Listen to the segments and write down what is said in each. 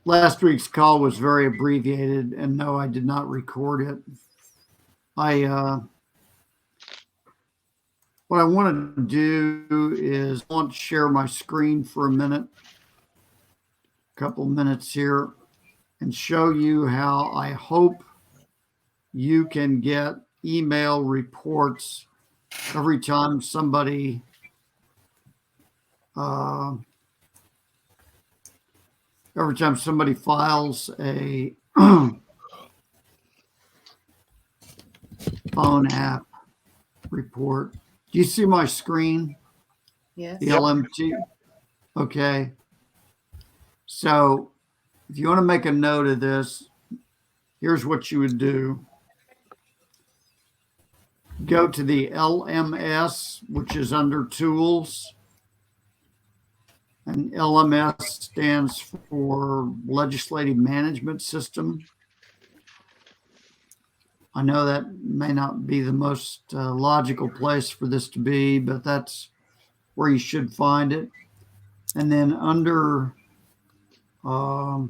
Last week's call was very abbreviated, and no, I did not record it. What I want to do is I want to share my screen for a minute, a couple minutes here, and show you how I hope you can get email reports every time somebody files a phone app report. Do you see my screen? Yes. The LMT? Okay. So if you want to make a note of this, here's what you would do. Go to the LMS, which is under Tools. And LMS stands for Legislative Management System. I know that may not be the most logical place for this to be, but that's where you should find it. And then under, I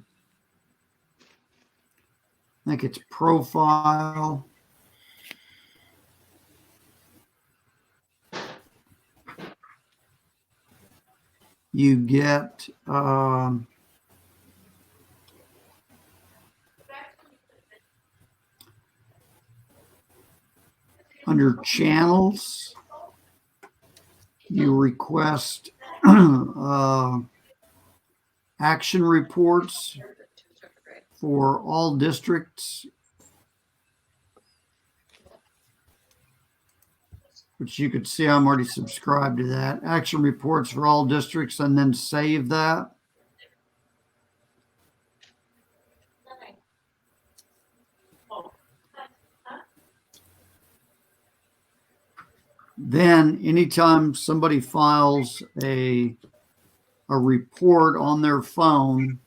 think it's Profile. You get under Channels, you request action reports for all districts, which you could see I'm already subscribed to that. Action reports for all districts, and then save that. Then anytime somebody files a report on their phone,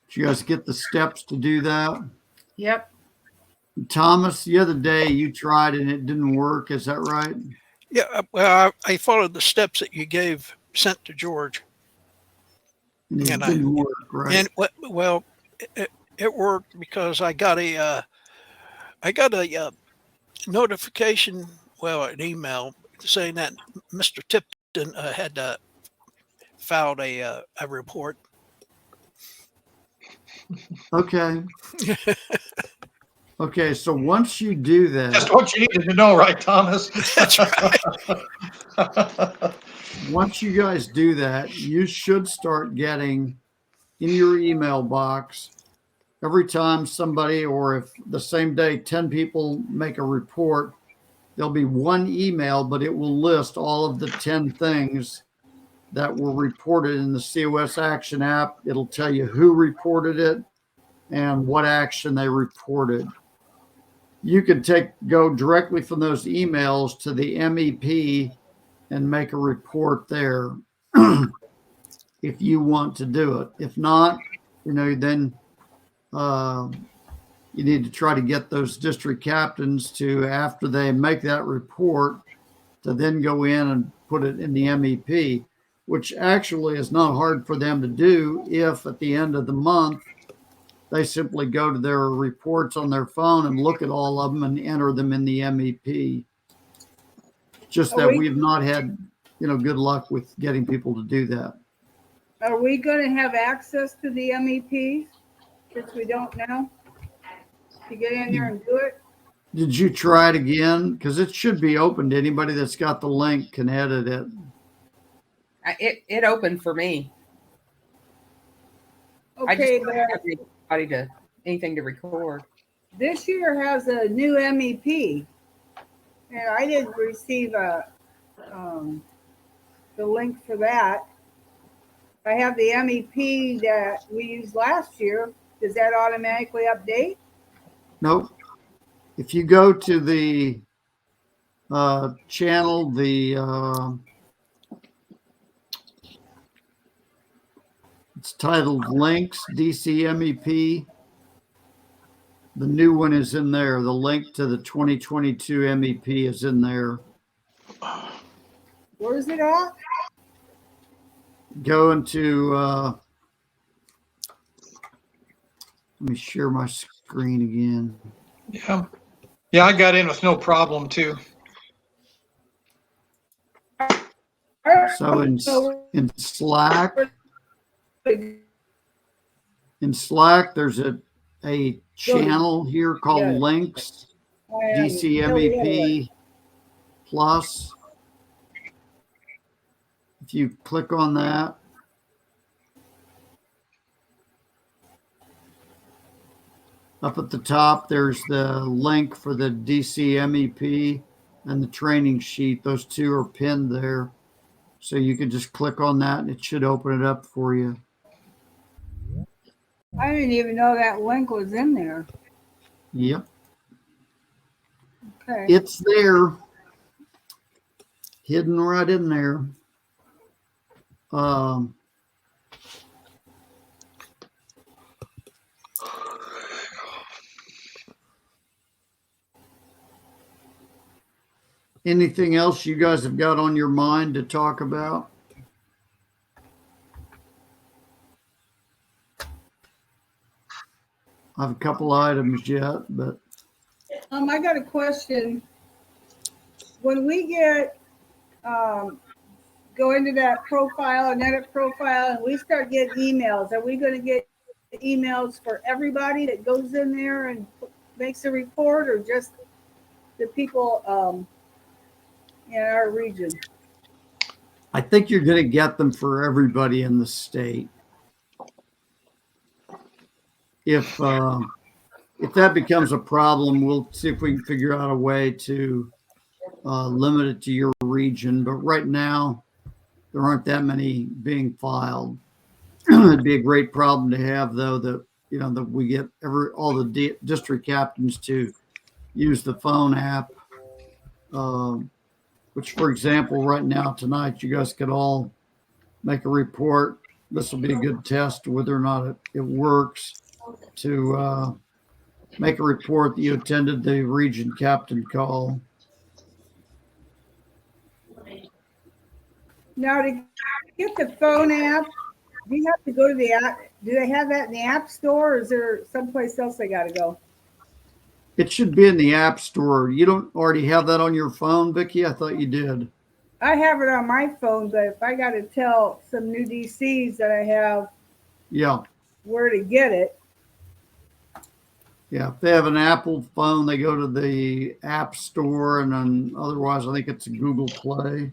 did you guys get the steps to do that? Yep. Thomas, the other day you tried and it didn't work. Is that right? Yeah, well, I followed the steps that you sent to George. And it didn't work, right? And well, it worked because I got a notification, an email saying that Mr. Tipton had filed a report. Okay. Okay, so once you do that, just what you needed to know, right, Thomas? That's right. Once you guys do that, you should start getting in your email box every time somebody, or if the same day 10 people make a report, there'll be one email, but it will list all of the 10 things that were reported in the COS Action app. It'll tell you who reported it and what action they reported. You can go directly from those emails to the MEP and make a report there if you want to do it. If not, then you need to try to get those district captains to, after they make that report, to then go in and put it in the MEP, which actually is not hard for them to do if at the end of the month, they simply go to their reports on their phone and look at all of them and enter them in the MEP. Just that we've not had, good luck with getting people to do that. Are we going to have access to the MEP since we don't know? To get in there and do it? Did you try it again? Because it should be open to anybody that's got the link can edit it. It opened for me. Okay, anything to record. This year has a new MEP, and I didn't receive the link for that. I have the MEP that we used last year. Does that automatically update? Nope. If you go to the channel, it's titled Links, DC MEP. The new one is in there. The link to the 2022 MEP is in there. Where is it at? go into, let me share my screen again. Yeah. Yeah, I got in with no problem too. So in Slack, there's a channel here called Links, DCMEP Plus. If you click on that, up at the top, there's the link for the DCMEP and the training sheet. Those two are pinned there. So you can just click on that and it should open it up for you. I didn't even know that link was in there. Yep. Okay. It's there, hidden right in there. Anything else you guys have got on your mind to talk about? I have a couple items yet, but I got a question. When we get go into that profile and edit profile and we start getting emails, are we going to get emails for everybody that goes in there and makes a report, or just the people in our region? I think you're going to get them for everybody in the state. If that becomes a problem, we'll see if we can figure out a way to limit it to your region. But right now, there aren't that many being filed. It'd be a great problem to have, though, that that we get all the district captains to use the phone app. Which, for example, right now tonight, you guys could all make a report. This will be a good test whether or not it works, to make a report that you attended the region captain call. Now, to get the phone app, do you have to go to the app? Do they have that in the app store, or is there someplace else they got to go? It should be in the app store. You don't already have that on your phone, Vicki? I thought you did. I have it on my phone, but if I got to tell some new DCs that I have where to get it. Yeah, if they have an Apple phone, they go to the App Store, and then otherwise, I think it's Google Play.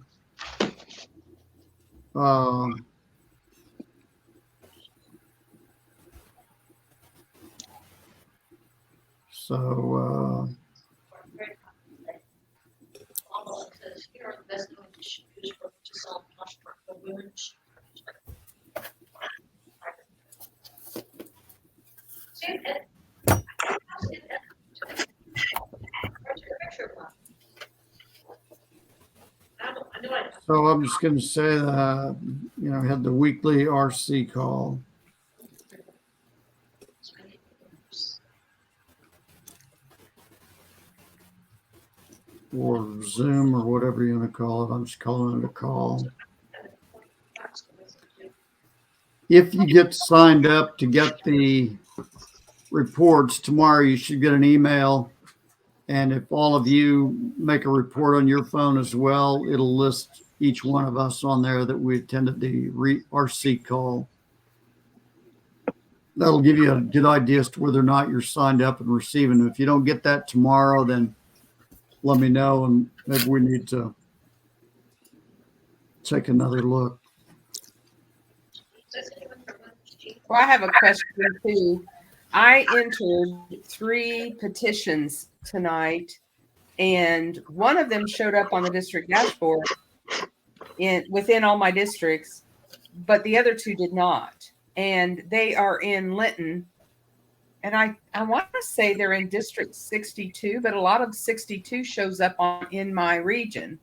So I'm just going to say that, had the weekly RC call. Or Zoom or whatever you want to call it. I'm just calling it a call. If you get signed up to get the reports tomorrow, you should get an email. And if all of you make a report on your phone as well, it'll list each one of us on there that we attended the RC call. That'll give you a good idea as to whether or not you're signed up and receiving them. If you don't get that tomorrow, then let me know, and maybe we need to take another look. Well, I have a question too. I entered 3 petitions tonight, and one of them showed up on the district dashboard within all my districts, but the other 2 did not. And they are in Linton. And I want to say they're in District 62, but a lot of 62 shows up in my region.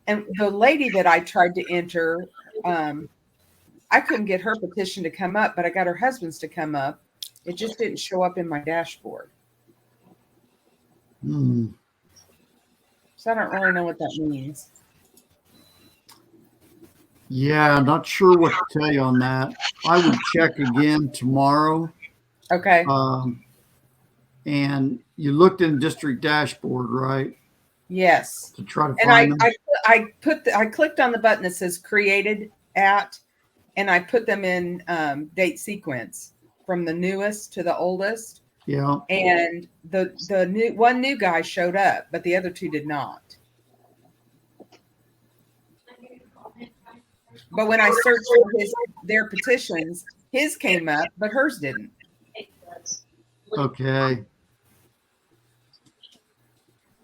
And the lady that I tried to enter, I couldn't get her petition to come up, but I got her husband's to come up. It just didn't show up in my dashboard. So I don't really know what that means. Yeah, not sure what to tell you on that. I would check again tomorrow. Okay. And you looked in district dashboard, right? Yes. To try to And find them? I clicked on the button that says created at, and I put them in date sequence from the newest to the oldest. Yeah. And the new guy showed up, but the other two did not. But when I searched for their petitions, his came up, but hers didn't. Okay.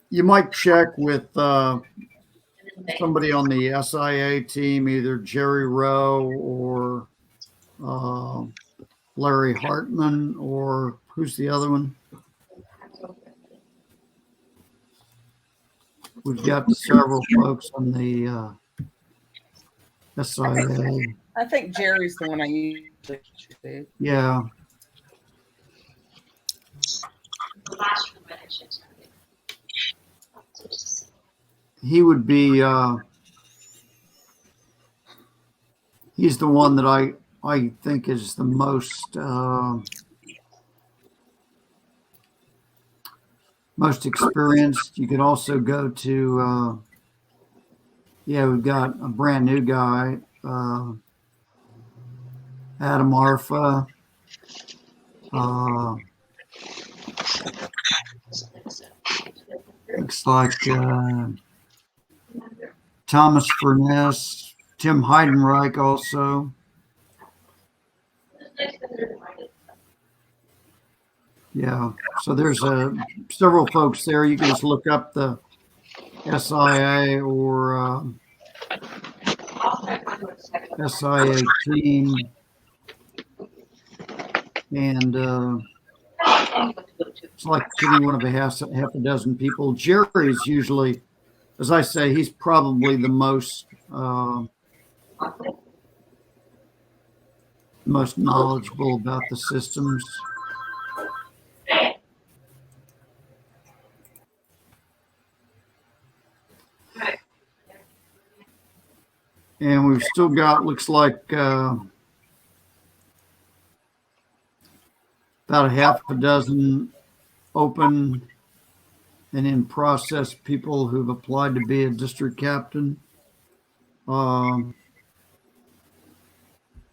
You might check with somebody on the SIA team, either Jerry Rowe or Larry Hartman, or who's the other one? We've got several folks on the SIA. I think Jerry's the one I usually do. Yeah. He would be, he's the one that I think is the most experienced. You could also go to, we've got a brand new guy, Adam Arfa. Looks like Thomas Furness, Tim Heidenreich also. Yeah, so there's several folks there. You can just look up the SIA or SIA team, and it's like any one of a half a dozen people. Jerry's usually, as I say, he's probably the most knowledgeable about the systems. And we've still got, looks like about a half a dozen open and in process people who've applied to be a district captain.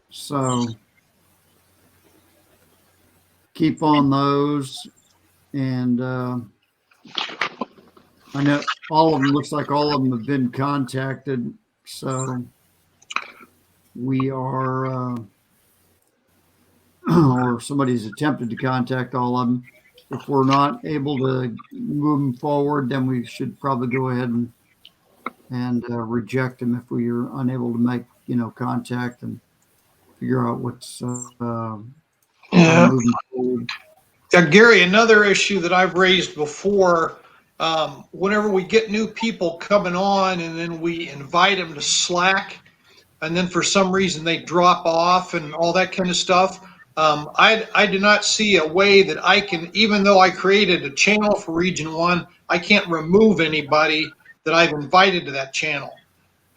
So keep on those. And I know all of them, looks like all of them have been contacted. So we are, or somebody's attempted to contact all of them. If we're not able to move them forward, then we should probably go ahead and reject them if we are unable to make, contact and figure out what's moving forward. Gary, another issue that I've raised before, whenever we get new people coming on and then we invite them to Slack, and then for some reason they drop off and all that kind of stuff, I do not see a way that I can, even though I created a channel for Region 1, I can't remove anybody that I've invited to that channel.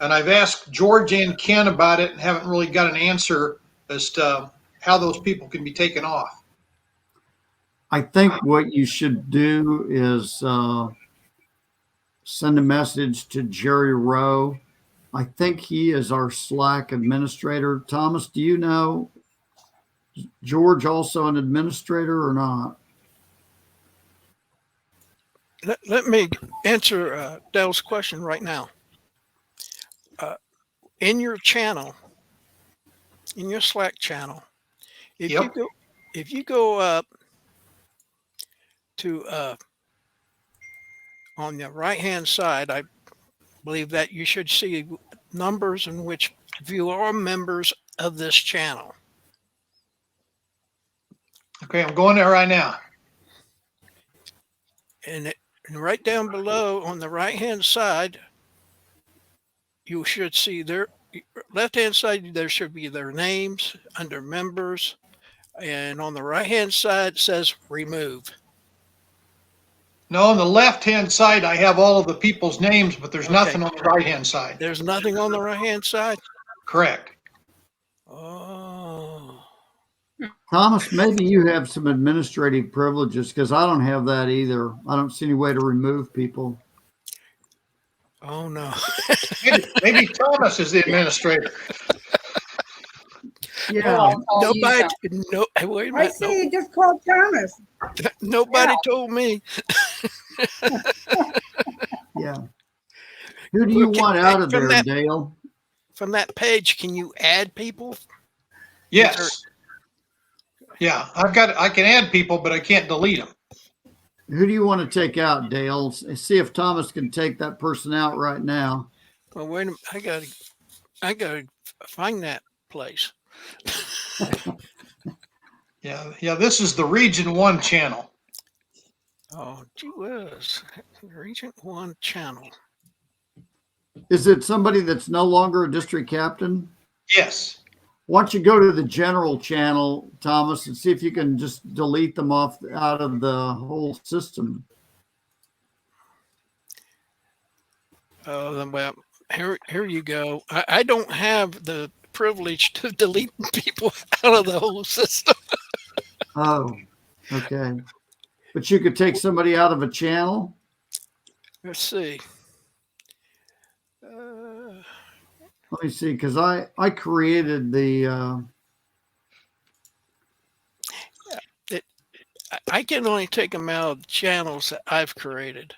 And I've asked George and Ken about it and haven't really got an answer as to how those people can be taken off. I think what you should do is send a message to Jerry Rowe. I think he is our Slack administrator. Thomas, do you know George also an administrator or not? Let me answer Dell's question right now. In your channel, in your Slack channel, if you go up to on the right hand side, I believe that you should see numbers in which view are members of this channel. Okay, I'm going there right now. And right down below on the right hand side, you should see their left hand side, there should be their names under members. And on the right hand side, it says remove. No, on the left-hand side, I have all of the people's names, but there's nothing on the right-hand side. There's nothing on the right hand side? Correct. Oh, Thomas, maybe you have some administrative privileges because I don't have that either. I don't see any way to remove people. oh no. Maybe Thomas is the administrator. Yeah. Well, I'll call you, Nobody, Tom. no, hey, wait a I minute. say you just called Thomas. Nobody told me. Yeah. Who do you want out of from there, that Dale? from that page? Can you add people? Yes. Yeah, I can add people, but I can't delete them. Who do you want to take out, Dale? See if Thomas can take that person out right now. Well, wait a minute. I gotta find that place. Yeah. This is the Region 1 channel. Oh, gee whiz. Region 1 channel. Is it somebody that's no longer a district captain? Yes. Why don't you go to the general channel, Thomas, and see if you can just delete them out of the whole system. Oh, then, well, here you go. I don't have the privilege to delete people out of the whole system. Oh, okay. But you could take somebody out of a channel? Let's see. Let me see, because I created the I can only take them out of the channels that I've created.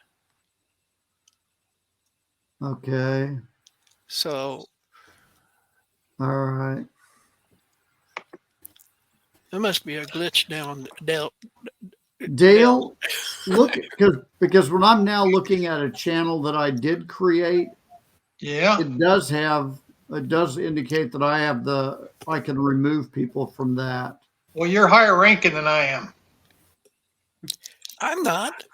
okay. So All right. there must be a glitch down Dale. Dale, look, because when I'm now looking at a channel that I did create, Yeah. it does indicate that I can remove people from that. Well, you're higher ranking than I am. I'm not.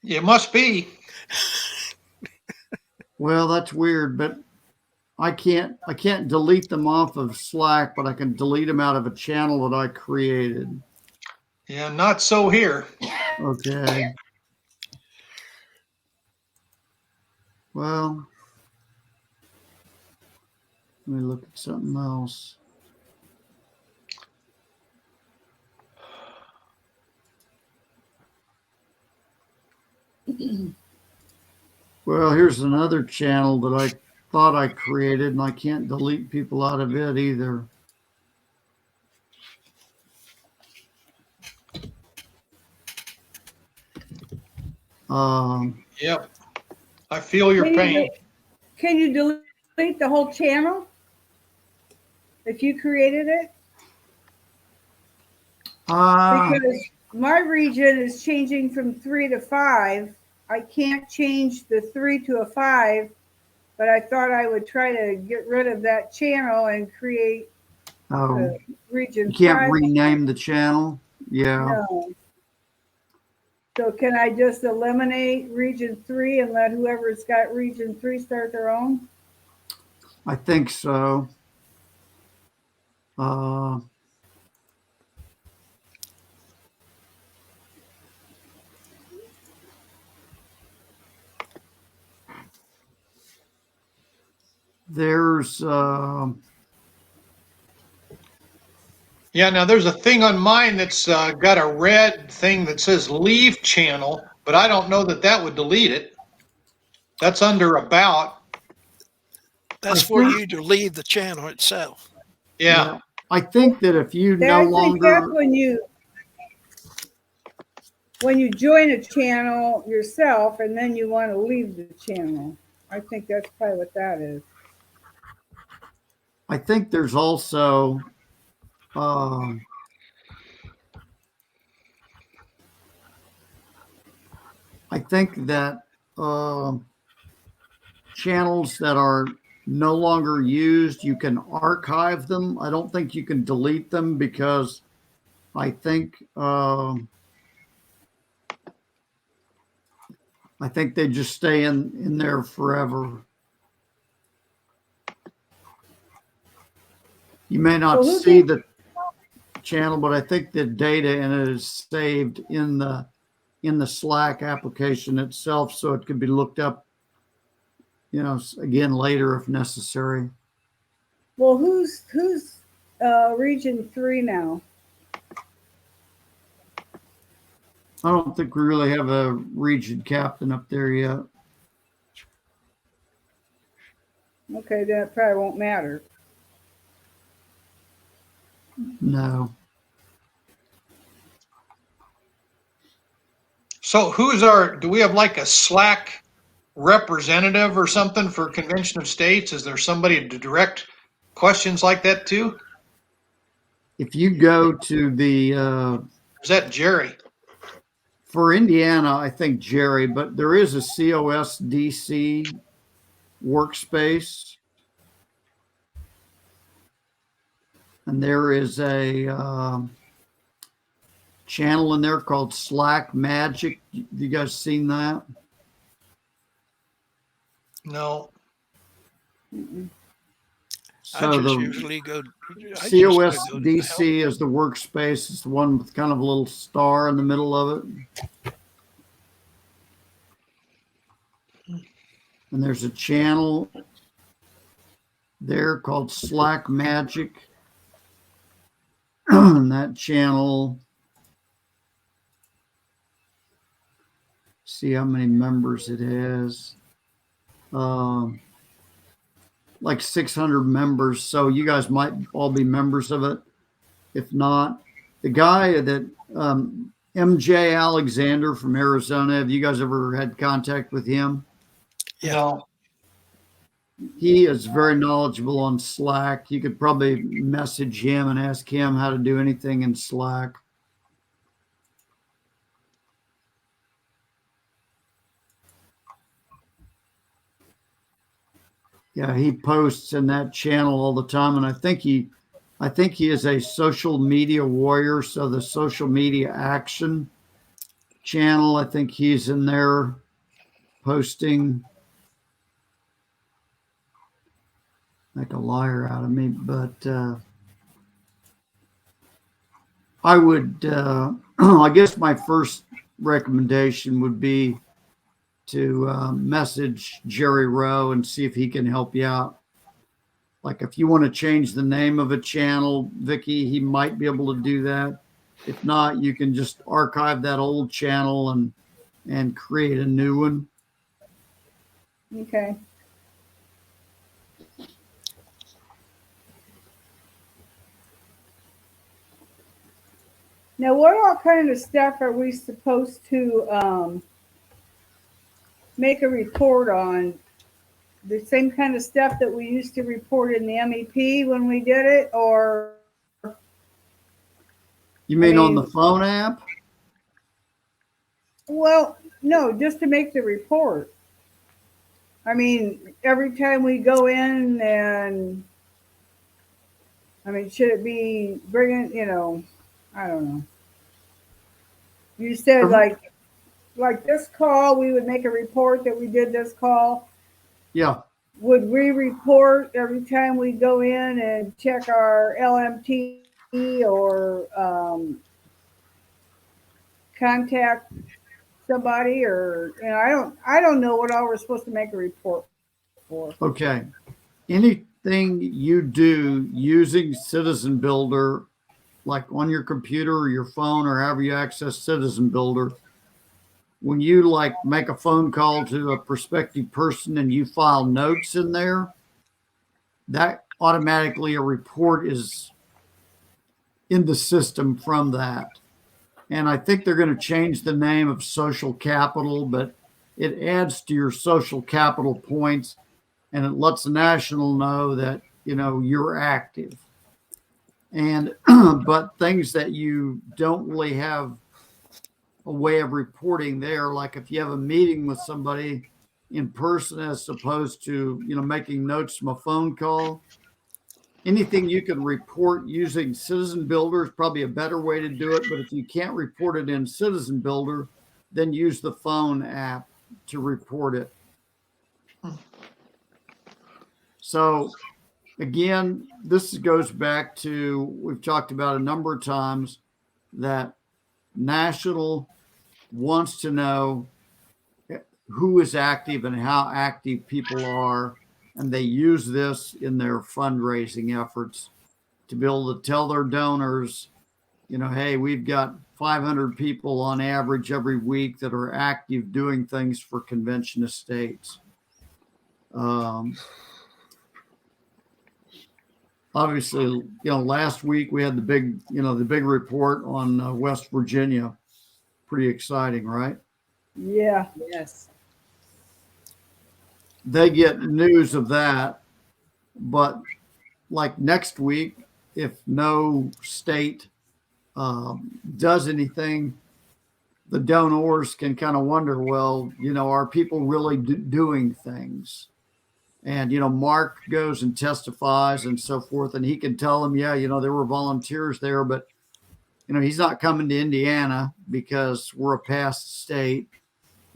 You must be. Well, that's weird, but I can't delete them off of Slack, but I can delete them out of a channel that I created. Yeah, not so here. Okay. Well, let me look at something else. Well, here's another channel that I thought I created, and I can't delete people out of it either. Yep. I feel your pain. Can you delete the whole channel if you created it? Because my region is changing from 3 to 5. I can't change the 3 to a 5, but I thought I would try to get rid of that channel and create the region. You can't 5. rename the channel? Yeah. No. So can I just eliminate region 3 and let whoever's got region 3 start their own? I think so. There's Yeah, now there's a thing on mine that's got a red thing that says leave channel, but I don't know that would delete it. That's under about. That's for you to leave the channel itself. Yeah. I think that if you no longer, that's when you join a channel yourself and then you want to leave the channel. I think that's probably what that is. I think there's also I think that channels that are no longer used, you can archive them. I don't think you can delete them because I think they just stay in there forever. You may not see the channel, but I think the data in it is saved in the Slack application itself, so it can be looked up again, later if necessary. Well, who's Region 3 now? I don't think we really have a region captain up there yet. Okay, that probably won't matter. No. So do we have like a Slack representative or something for Convention of States? Is there somebody to direct questions like that to? If you go to the, Is that Jerry? for Indiana, I think Jerry, but there is a COSDC workspace. And there is a channel in there called Slack Magic. You guys seen that? No. I So just the usually go. I just go to the COSDC is the workspace. It's the one with kind of a little star in the middle of it. And there's a channel there called Slack Magic. And that channel, see how many members it has. Like 600 members. So you guys might all be members of it. If not, the guy that MJ Alexander from Arizona, have you guys ever had contact with him? Yeah. No. He is very knowledgeable on Slack. You could probably message him and ask him how to do anything in Slack. Yeah, he posts in that channel all the time, and I think he is a social media warrior. So the social media action channel, I think he's in there posting. Make a liar out of me, but I would, I guess my first recommendation would be to message Jerry Rowe and see if he can help you out. Like if you want to change the name of a channel, Vicky, he might be able to do that. If not, you can just archive that old channel and create a new one. Okay. Now, what all kind of stuff are we supposed to make a report on? The same kind of stuff that we used to report in the MEP when we did it, or? You mean on the phone app? Well, no, just to make the report. I mean, every time we go in and, I mean, should it be bringing, I don't know. You said like this call, we would make a report that we did this call. Yeah. Would we report every time we go in and check our LMT or contact somebody, or I don't know what all we're supposed to make a report for. Okay. Anything you do using Citizen Builder, like on your computer or your phone or however you access Citizen Builder, when you like make a phone call to a prospective person and you file notes in there, that automatically a report is in the system from that. And I think they're going to change the name of Social Capital, but it adds to your social capital points and it lets the national know that, you're active. And, but things that you don't really have a way of reporting there, like if you have a meeting with somebody in person as opposed to, making notes from a phone call, anything you can report using Citizen Builder is probably a better way to do it. But if you can't report it in Citizen Builder, then use the phone app to report it. So again, this goes back to, we've talked about a number of times that national wants to know who is active and how active people are. And they use this in their fundraising efforts to be able to tell their donors, you know, hey, we've got 500 people on average every week that are active doing things for convention estates. Obviously, you know, last week we had the big report on West Virginia. Pretty exciting, right? Yeah. Yes. They get news of that, but like next week, if no state does anything, the donors can kind of wonder, well, you know, are people really doing things? And, you know, Mark goes and testifies and so forth, and he can tell them, yeah, you know, there were volunteers there, but, you know, he's not coming to Indiana because we're a past state.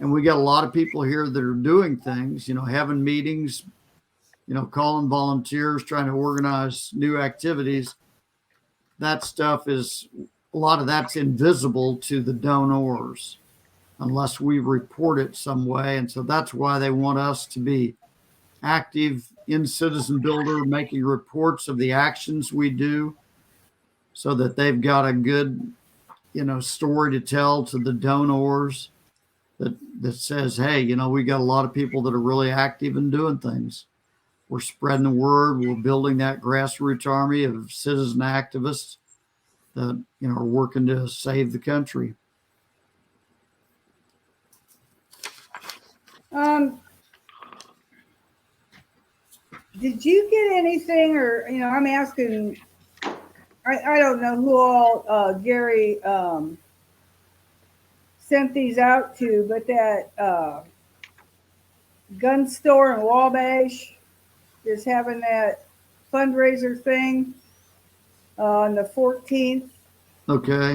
And we got a lot of people here that are doing things, you know, having meetings, you know, calling volunteers, trying to organize new activities. That stuff is, a lot of that's invisible to the donors unless we report it some way. And so that's why they want us to be active in Citizen Builder, making reports of the actions we do so that they've got a good, you know, story to tell to the donors that says, hey, you know, we got a lot of people that are really active and doing things. We're spreading the word. We're building that grassroots army of citizen activists that, you know, are working to save the country. Did you get anything, or, you know, I'm asking, I don't know who all Gary sent these out to, but that gun store in Wabash is having that fundraiser thing on the 14th. Okay.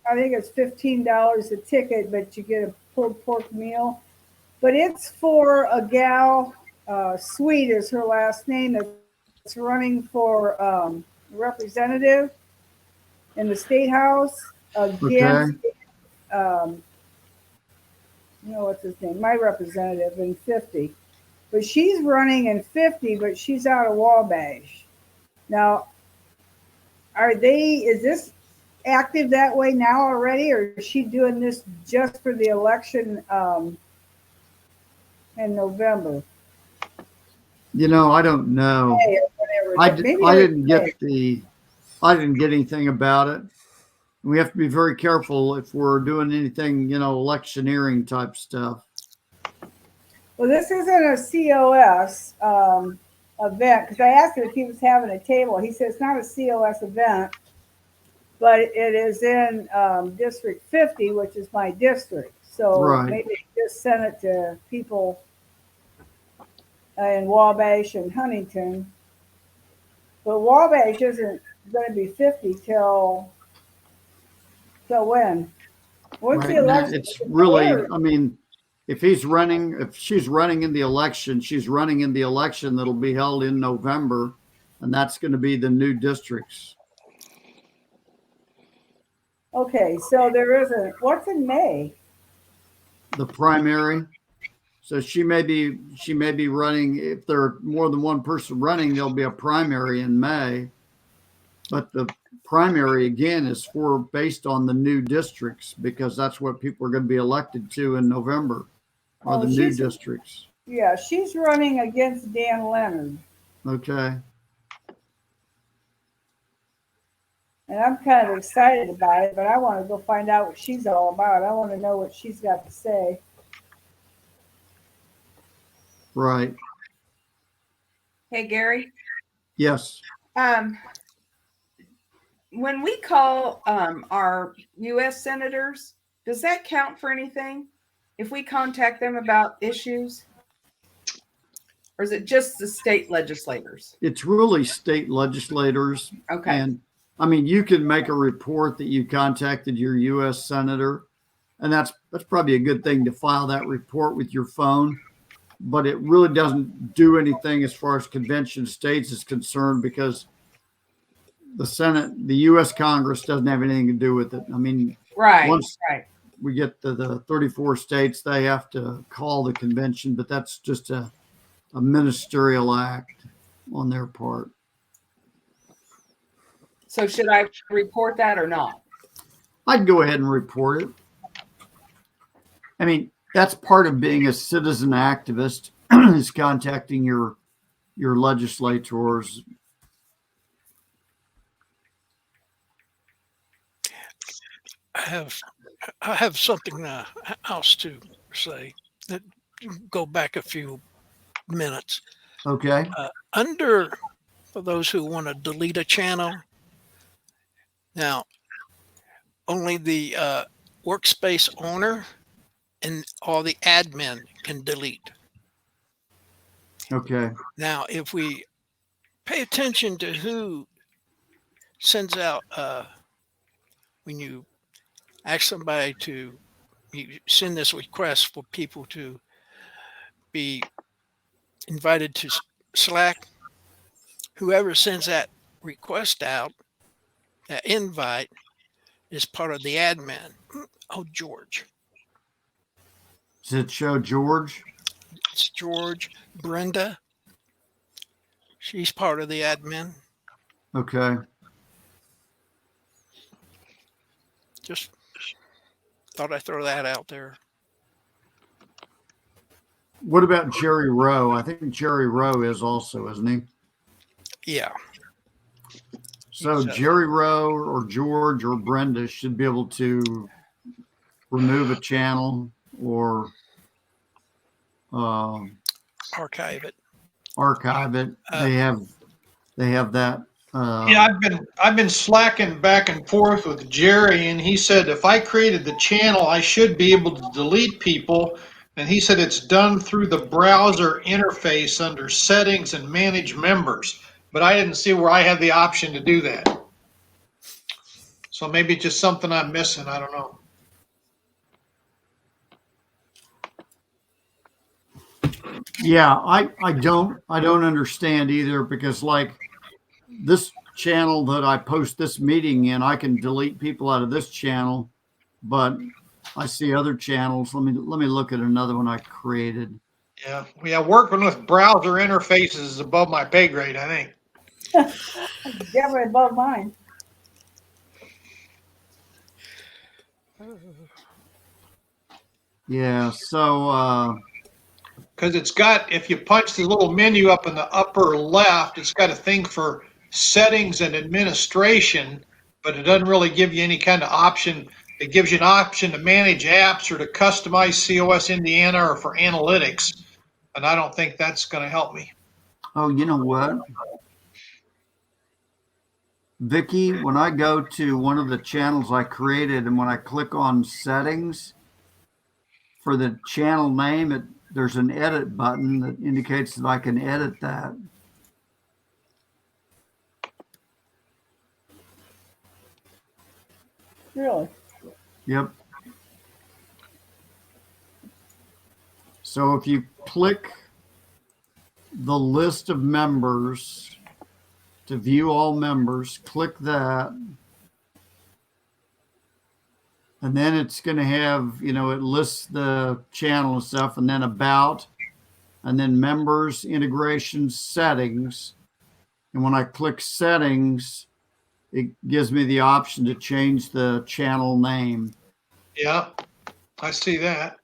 I think it's $15 a ticket, but you get a pulled pork meal. But it's for a gal, Sweet is her last name, that's running for representative in the state house against, you know, what's his name? My representative in 50. But she's running in 50, but she's out of Wabash. Now, is this active that way now already, or is she doing this just for the election in November? You know, I don't know. I didn't get anything about it. We have to be very careful if we're doing anything, you know, electioneering type stuff. Well, this isn't a COS event, because I asked him if he was having a table. He said it's not a COS event, but it is in District 50, which is my district. So right. Maybe just send it to people in Wabash and Huntington. But Wabash isn't going to be 50 till when? When's the election? It's really, I mean, if she's running in the election, she's running in the election that'll be held in November, and that's going to be the new districts. Okay, so there isn't. What's in May? The primary. So she may be running. If there are more than one person running, there'll be a primary in May. But the primary again is based on the new districts, because that's what people are going to be elected to in November, are the new districts. Yeah, she's running against Dan Leonard. Okay. And I'm kind of excited about it, but I want to go find out what she's all about. I want to know what she's got to say. Right. Hey, Gary. Yes. When we call our U.S. senators, does that count for anything? If we contact them about issues? Or is it just the state legislators? It's really state legislators. Okay. And I mean, you can make a report that you contacted your U.S. senator, and that's probably a good thing to file that report with your phone. But it really doesn't do anything as far as convention states is concerned, because the Senate, the U.S. Congress doesn't have anything to do with it. I mean, right. we get to the 34 states, they have to call the convention, but that's just a ministerial act on their part. So should I report that or not? I'd go ahead and report it. I mean, that's part of being a citizen activist is contacting your legislators. I have something else to say. Go back a few minutes. Okay. For those who want to delete a channel, now only the workspace owner and all the admin can delete. Okay. Now, if we pay attention to who sends out, when you ask somebody to, you send this request for people to be invited to Slack, whoever sends that request out, that invite, is part of the admin. Oh, George. Does it show George? It's George. Brenda. She's part of the admin. Okay. Just thought I'd throw that out there. What about Jerry Rowe? I think Jerry Rowe is also, isn't he? Yeah. So Jerry Rowe or George or Brenda should be able to remove a channel or Archive it. Archive it. They have that. Yeah, I've been slacking back and forth with Jerry, and he said if I created the channel, I should be able to delete people. And he said it's done through the browser interface under settings and manage members. But I didn't see where I had the option to do that. So maybe it's just something I'm missing. I don't know. Yeah, I don't understand either, because like this channel that I post this meeting in, I can delete people out of this channel, but I see other channels. Let me look at another one I created. Yeah, working with browser interfaces is above my pay grade, I think. Definitely above mine. Yeah, so Because it's got, if you punch the little menu up in the upper left, it's got a thing for settings and administration, but it doesn't really give you any kind of option. It gives you an option to manage apps or to customize COS Indiana or for analytics. And I don't think that's going to help me. oh, you know what? Vicky, when I go to one of the channels I created and when I click on settings for the channel name, there's an edit button that indicates that I can edit that. Really? Yep. So if you click the list of members to view all members, click that. And then it's going to have, it lists the channel and stuff, and then about, and then members, integration, settings. And when I click settings, it gives me the option to change the channel name. Yeah, I see that.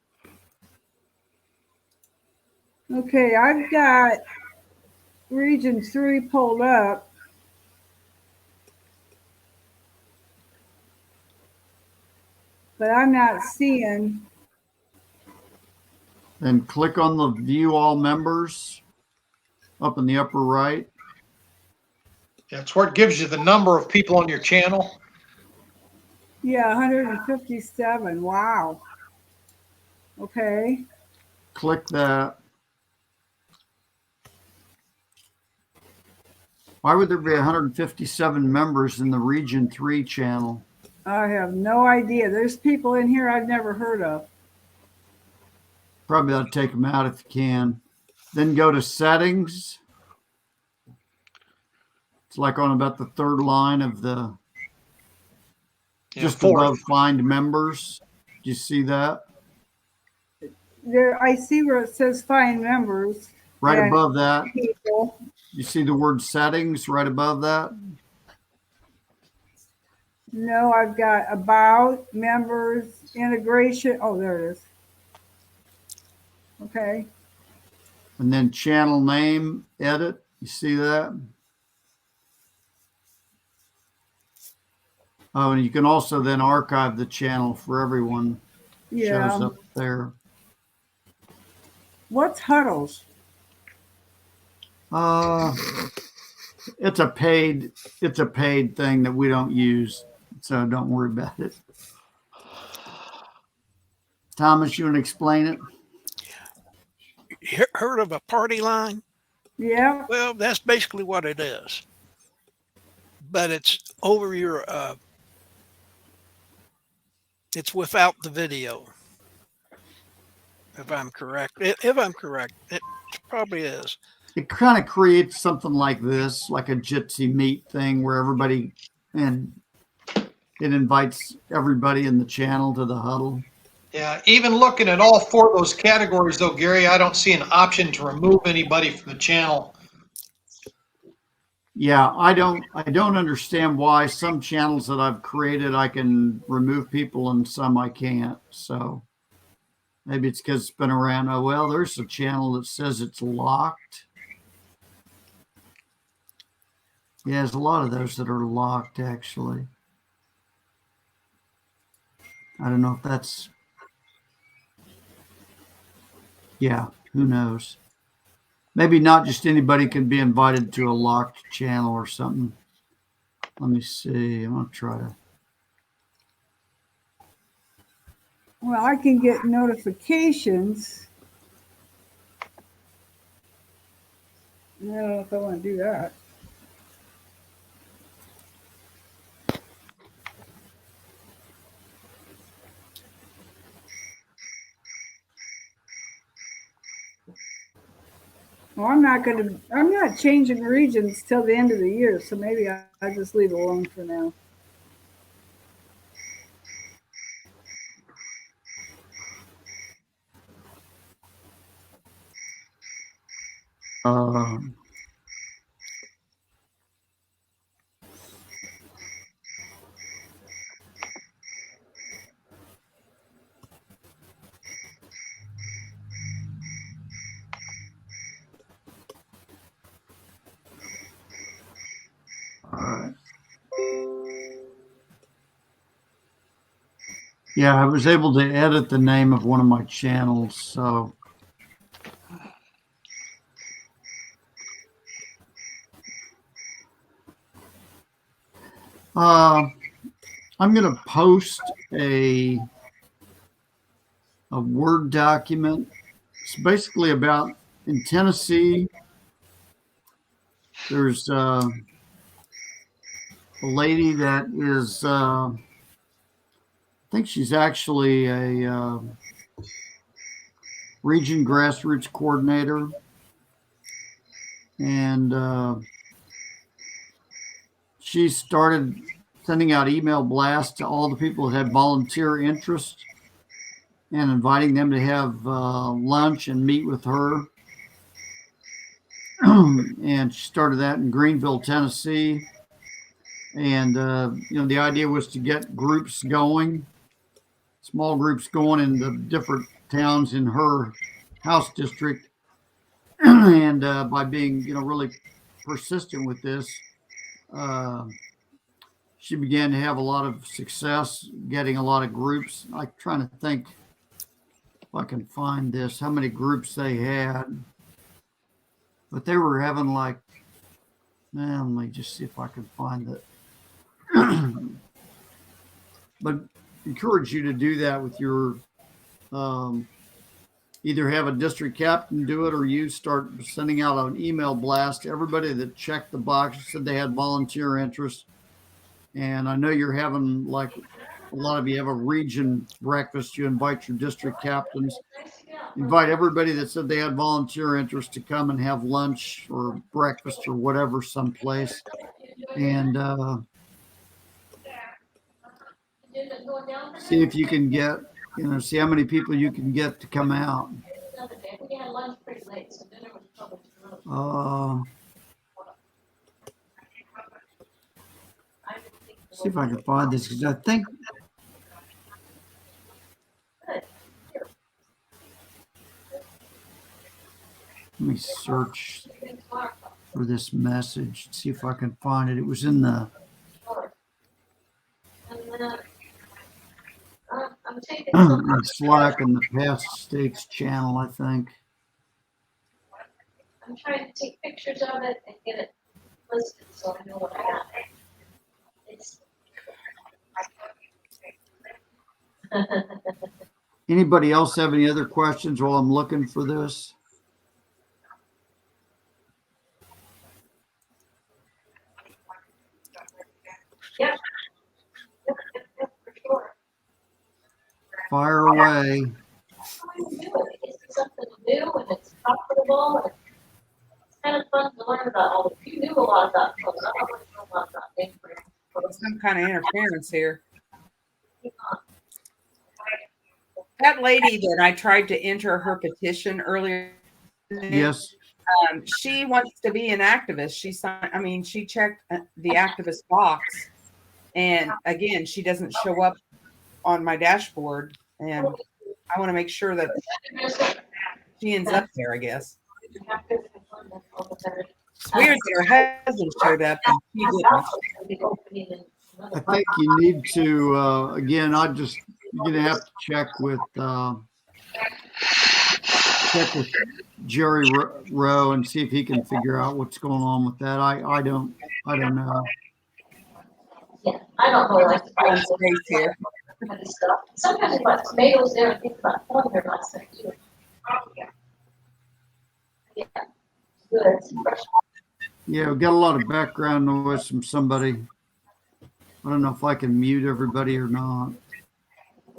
Okay, I've got Region 3 pulled up. But I'm not seeing. Then click on the view all members up in the upper right. That's where it gives you the number of people on your channel. Yeah, 157. Wow. Okay. Click that. Why would there be 157 members in the Region 3 channel? I have no idea. There's people in here I've never heard of. Probably ought to take them out if you can. Then go to settings. It's like on about the third line of the, just above find members. Do you see that? There, I see where it says find members. Right and above that, people. you see the word settings right above that? No, I've got about, members, integration. Oh, there it is. Okay. And then channel name, edit. You see that? Oh, and you can also then archive the channel for everyone. Yeah. Shows up there. What's huddles? It's a paid thing that we don't use, so don't worry about it. Thomas, you want to explain it? Heard of a party line? Yeah. Well, that's basically what it is. But it's over your, it's without the video. If I'm correct. If I'm correct, it probably is. It kind of creates something like this, like a Jitsi Meet thing where everybody, and it invites everybody in the channel to the huddle. Yeah, even looking at all four of those categories though, Gary, I don't see an option to remove anybody from the channel. Yeah, I don't understand why some channels that I've created I can remove people and some I can't. So maybe it's because it's been around. Oh well, there's a channel that says it's locked. Yeah, there's a lot of those that are locked actually. I don't know if that's, yeah, who knows? Maybe not just anybody can be invited to a locked channel or something. Let me see. I'm going to try to. Well, I can get notifications. I don't know if I want to do that. Well, I'm not changing regions till the end of the year, so maybe I'll just leave it alone for now. All right. Yeah, I was able to edit the name of one of my channels, so. I'm going to post a Word document. It's basically about, in Tennessee, there's a lady that is, I think she's actually a region grassroots coordinator. And she started sending out email blasts to all the people that had volunteer interest and inviting them to have lunch and meet with her. And she started that in Greenville, Tennessee. And, the idea was to get groups going, small groups going in the different towns in her house district. And by being, really persistent with this, she began to have a lot of success getting a lot of groups. I'm trying to think if I can find this, how many groups they had. But they were having like, let me just see if I can find it. But encourage you to do that with your, either have a district captain do it or you start sending out an email blast to everybody that checked the box, said they had volunteer interest. And I know you're having, like a lot of you have a region breakfast. You invite your district captains, invite everybody that said they had volunteer interest to come and have lunch or breakfast or whatever someplace. And see if you can get see how many people you can get to come out. See if I can find this, because I think let me search for this message, see if I can find it. It was in the in Slack in the past states channel, I think. I'm trying to take pictures of it and get it listed so I know what I got. It's Anybody else have any other questions while I'm looking for this? Yep. Yep, for sure. Fire away. That's how you do it. It gives you something to do and it's profitable and it's kind of fun to learn about all the, you knew a lot about children. I don't know a lot about things. Some kind of interference here. That lady that I tried to enter her petition earlier, Yes. She wants to be an activist. She signed, I mean, she checked the activist box, and again, she doesn't show up on my dashboard. And I want to make sure that she ends up there, I guess. It's weird that her husband showed up and she didn't. I think you need to, again, you're going to have to check with Jerry Rowe and see if he can figure out what's going on with that. I don't know. Yeah, I don't know. Like Find space here. kind of stuff. Sometimes I put tomatoes there and think about throwing there last night too. Yeah, good. It's fresh. Yeah, we got a lot of background noise from somebody. I don't know if I can mute everybody or not.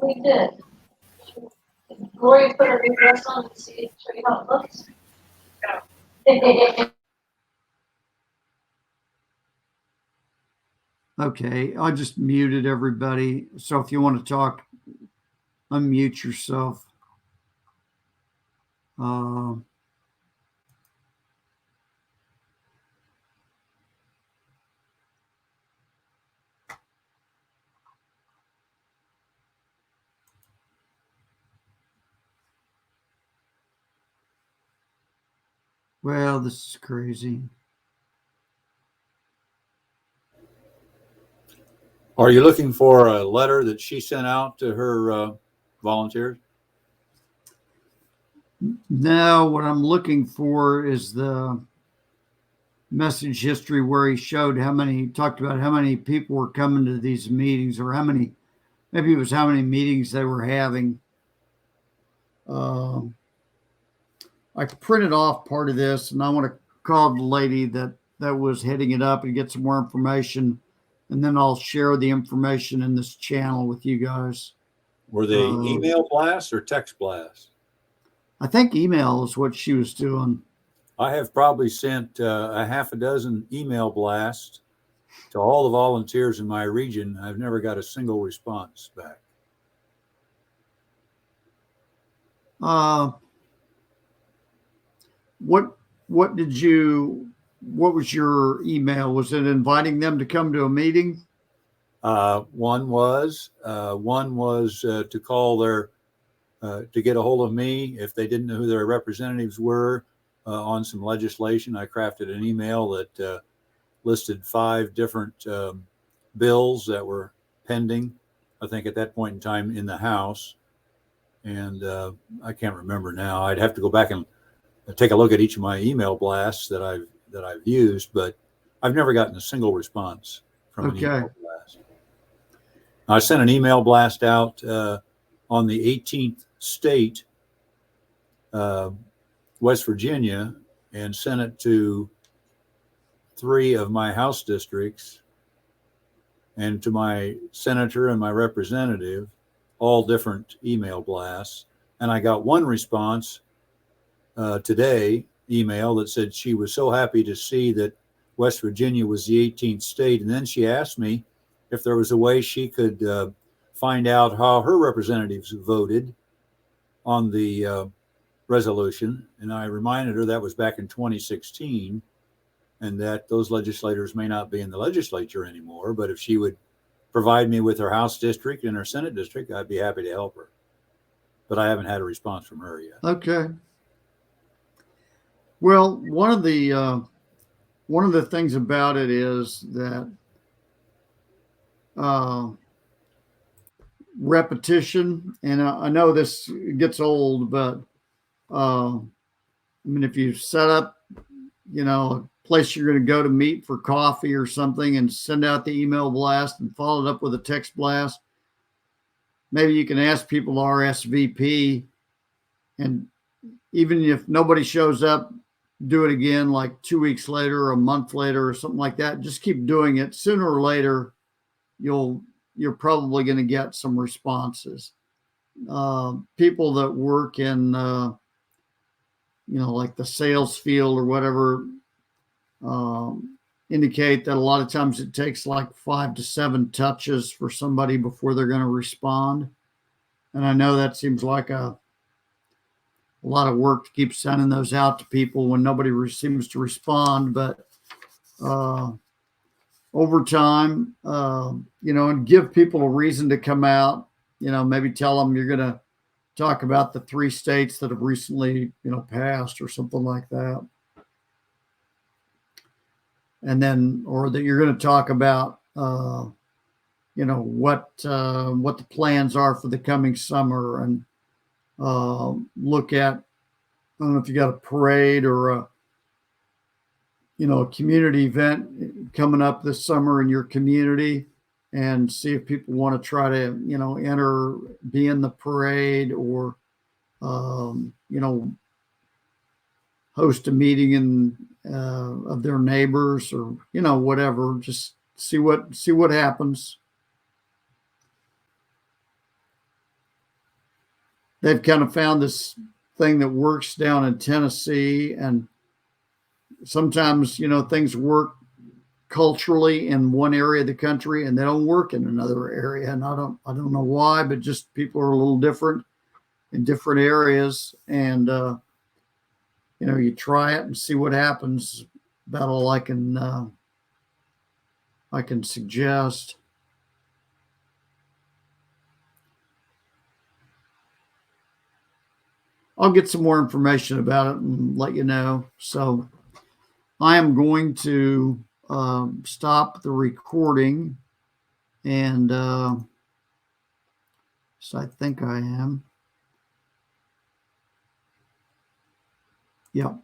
We did. Gloria put her new dress on and see, show you how it looks. Okay, I just muted everybody. So if you want to talk, unmute yourself. Well, this is crazy. Are you looking for a letter that she sent out to her volunteers? No, what I'm looking for is the message history where he showed talked about how many people were coming to these meetings, or maybe it was how many meetings they were having. I printed off part of this, and I want to call the lady that was heading it up and get some more information, and then I'll share the information in this channel with you guys. Were they email blasts or text blasts? I think email is what she was doing. I have probably sent a half a dozen email blasts to all the volunteers in my region. I've never got a single response back. What was your email? Was it inviting them to come to a meeting? One was to call to get a hold of me if they didn't know who their representatives were on some legislation. I crafted an email that listed 5 different bills that were pending, I think at that point in time in the House. And I can't remember now. I'd have to go back and take a look at each of my email blasts that I've used, but I've never gotten a single response from an email blast. I sent an email blast out on the 18th state, West Virginia, and sent it to 3 of my House districts and to my senator and my representative, all different email blasts. And I got one response today, email, that said she was so happy to see that West Virginia was the 18th state. And then she asked me if there was a way she could find out how her representatives voted on the resolution. And I reminded her that was back in 2016 and that those legislators may not be in the legislature anymore. But if she would provide me with her House district and her Senate district, I'd be happy to help her. But I haven't had a response from her yet. Okay. Well, one of the things about it is that repetition, and I know this gets old, but I mean, if you set up, a place you're going to go to meet for coffee or something and send out the email blast and follow it up with a text blast, maybe you can ask people to RSVP, and even if nobody shows up, do it again like 2 weeks later or a month later or something like that. Just keep doing it. Sooner or later, you're probably going to get some responses. People that work in, like the sales field or whatever, indicate that a lot of times it takes like 5 to 7 touches for somebody before they're going to respond. And I know that seems like a lot of work to keep sending those out to people when nobody seems to respond. But over time, and give people a reason to come out, maybe tell them you're going to talk about the 3 states that have recently, passed or something like that. And then, or that you're going to talk about, what the plans are for the coming summer, and look at, I don't know if you got a parade or a community event coming up this summer in your community, and see if people want to try to, be in the parade, or, host a meeting of their neighbors, or, whatever. Just see what happens. They've kind of found this thing that works down in Tennessee, and sometimes, things work culturally in one area of the country and they don't work in another area. And I don't know why, but just people are a little different in different areas. And, you try it and see what happens. About all I can suggest. I'll get some more information about it and let you know. So I am going to stop the recording, and so I think I am. Yep.